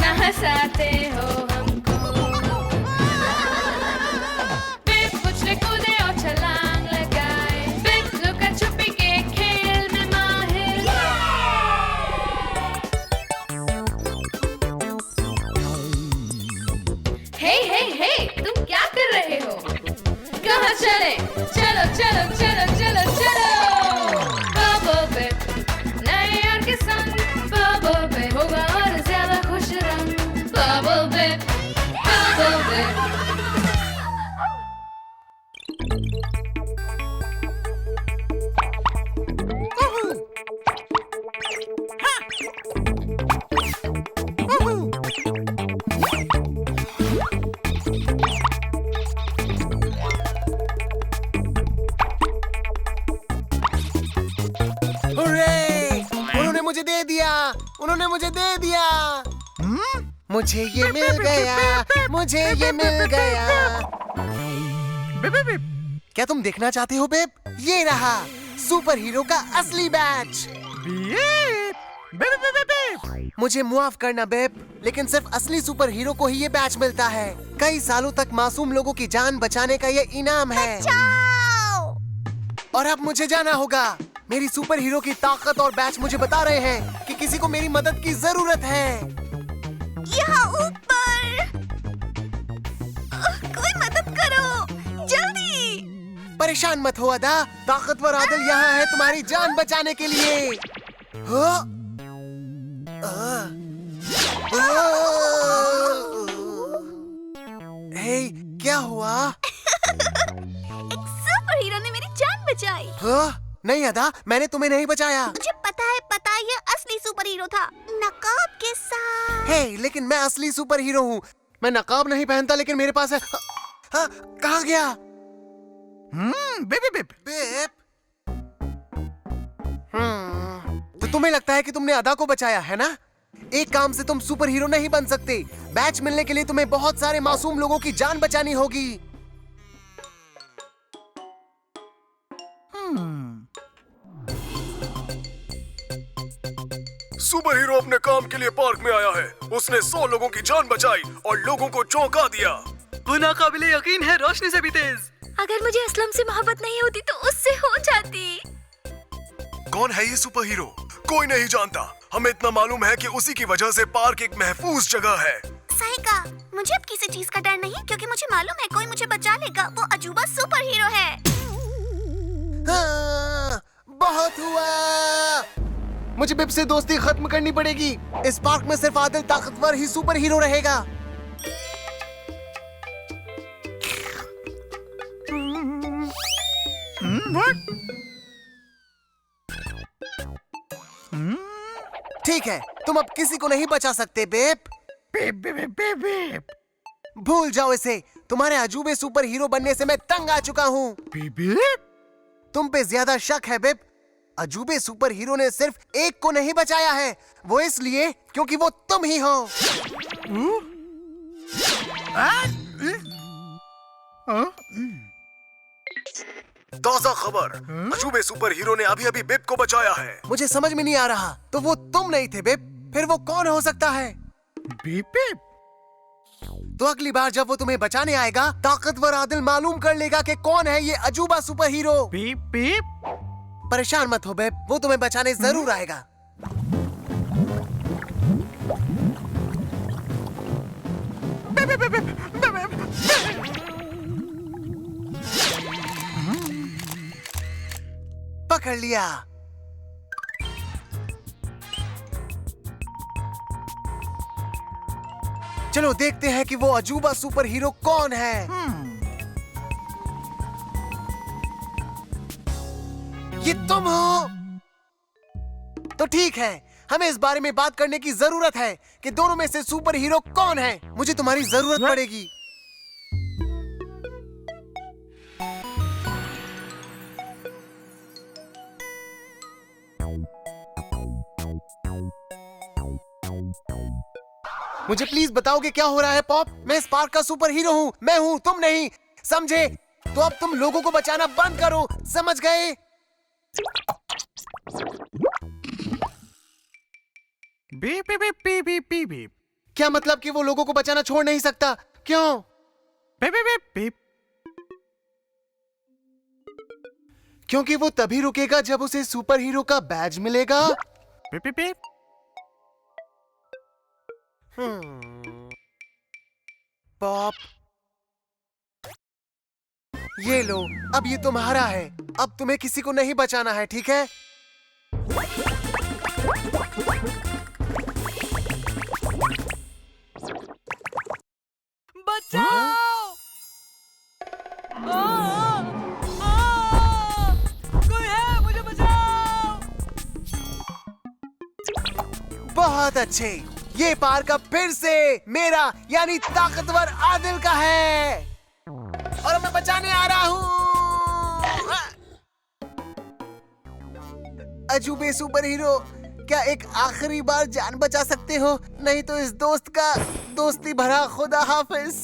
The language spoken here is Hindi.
क्या हंसाते हो हमको। बिप उछले कूदे और छलांग लगाए, बिप लुका छुपी के खेल में माहिर। हे हे हे, तुम क्या कर रहे हो? कहाँ चले? चलो चलो चलो चलो चलो। बबल बिप नए यार के संग, बबल बिप होगा और ज्यादा खुश रंग। Bubble beep, bubble beep. उन्होंने मुझे दे दिया, उन्होंने मुझे दे दिया। मुझे ये मिल गया, मुझे ये मिल गया। क्या तुम देखना चाहते हो बेब? ये रहा सुपर हीरो का असली बैच। मुझे मुआफ करना बेब, लेकिन सिर्फ असली सुपर हीरो को ही ये बैच मिलता है। कई सालों तक मासूम लोगों की जान बचाने का ये इनाम है। और अब मुझे जाना होगा। मेरी सुपर हीरो की ताकत और बैच मुझे बता रहे हैं कि किसी को मेरी मदद की जरूरत है। यहाँ ऊपर कोई मदद करो, जल्दी। परेशान मत हो अदा, ताकतवर आदिल यहाँ है तुम्हारी जान बचाने के लिए। हे, क्या हुआ? एक सुपर हीरो ने मेरी जान बचाई। नहीं अदा, मैंने तुम्हें नहीं बचाया। मुझे पता है, ये असली सुपर हीरो था, नकाब के साथ। हे, लेकिन मैं असली सुपर हीरो हूँ। मैं नकाब नहीं पहनता, लेकिन मेरे पास है। कहाँ गया? Beep beep beep. तो तुम्हें लगता है कि तुमने अदा को बचाया है ना? एक काम से तुम सुपर हीरो नहीं बन सकते। बैच मिलने के लिए तुम्हें बहुत सारे मासूम लोगों की जान बचानी होगी। सुपर हीरो अपने काम के लिए पार्क में आया है। उसने 100 लोगों की जान बचाई और लोगों को चौंका दिया। वो नाकाबिले यकीन है, रोशनी से भी तेज। अगर मुझे असलम से मोहब्बत नहीं होती तो उससे हो जाती। कौन है ये सुपर हीरो? कोई नहीं जानता। हमें इतना मालूम है कि उसी की वजह से पार्क एक महफूज जगह है। सही कहा। मुझे अब किसी चीज का डर नहीं, क्योंकि मुझे मालूम है कोई मुझे बचा लेगा। वो अजूबा सुपर हीरो है। बहुत हुआ। मुझे बिप से दोस्ती खत्म करनी पड़ेगी। इस पार्क में सिर्फ आदिल ताकतवर ही सुपर हीरो रहेगा। ठीक है, तुम अब किसी को नहीं बचा सकते बिप। भूल जाओ इसे। तुम्हारे अजूबे सुपर हीरो बनने से मैं तंग आ चुका हूँ। तुम पे ज्यादा शक है बिप। अजूबे सुपर हीरो ने सिर्फ एक को नहीं बचाया है, वो इसलिए क्योंकि वो तुम ही हो। ताजा खबर, अजूबे सुपर हीरो ने अभी अभी बिप को बचाया है। मुझे समझ में नहीं आ रहा। तो वो तुम नहीं थे बिप, फिर वो कौन हो सकता है? बिप। तो अगली बार जब वो तुम्हें बचाने आएगा, ताकतवर आदिल मालूम कर लेगा कि कौन है ये अजूबा सुपर हीरो। बिप। परेशान मत हो बेब, वो तुम्हें बचाने जरूर आएगा। पकड़ लिया। चलो देखते हैं कि वो अजूबा सुपर हीरो कौन है। ये तुम हो? तो ठीक है, हमें इस बारे में बात करने की जरूरत है कि दोनों में से सुपर हीरो कौन है। मुझे तुम्हारी जरूरत पड़ेगी। मुझे प्लीज बताओगे क्या हो रहा है पॉप? मैं इस पार्क का सुपर हीरो हूँ, मैं हूँ, तुम नहीं, समझे? तो अब तुम लोगों को बचाना बंद करो, समझ गए? Beep beep beep beep beep beep. क्या मतलब कि वो लोगों को बचाना छोड़ नहीं सकता? क्यों? Beep beep beep. क्योंकि वो तभी रुकेगा जब उसे सुपर हीरो का बैज मिलेगा। Beep beep beep. पॉप, ये लो, अब ये तुम्हारा है। अब तुम्हें किसी को नहीं बचाना है, ठीक है? बचाओ! कोई है, मुझे बचाओ! बहुत अच्छे। ये पार्क अब फिर से मेरा यानी ताकतवर आदिल का है और मैं बचाने आ रहा हूँ। अजूबे सुपर हीरो, क्या एक आखिरी बार जान बचा सकते हो? नहीं तो इस दोस्त का दोस्ती भरा खुदा हाफिज।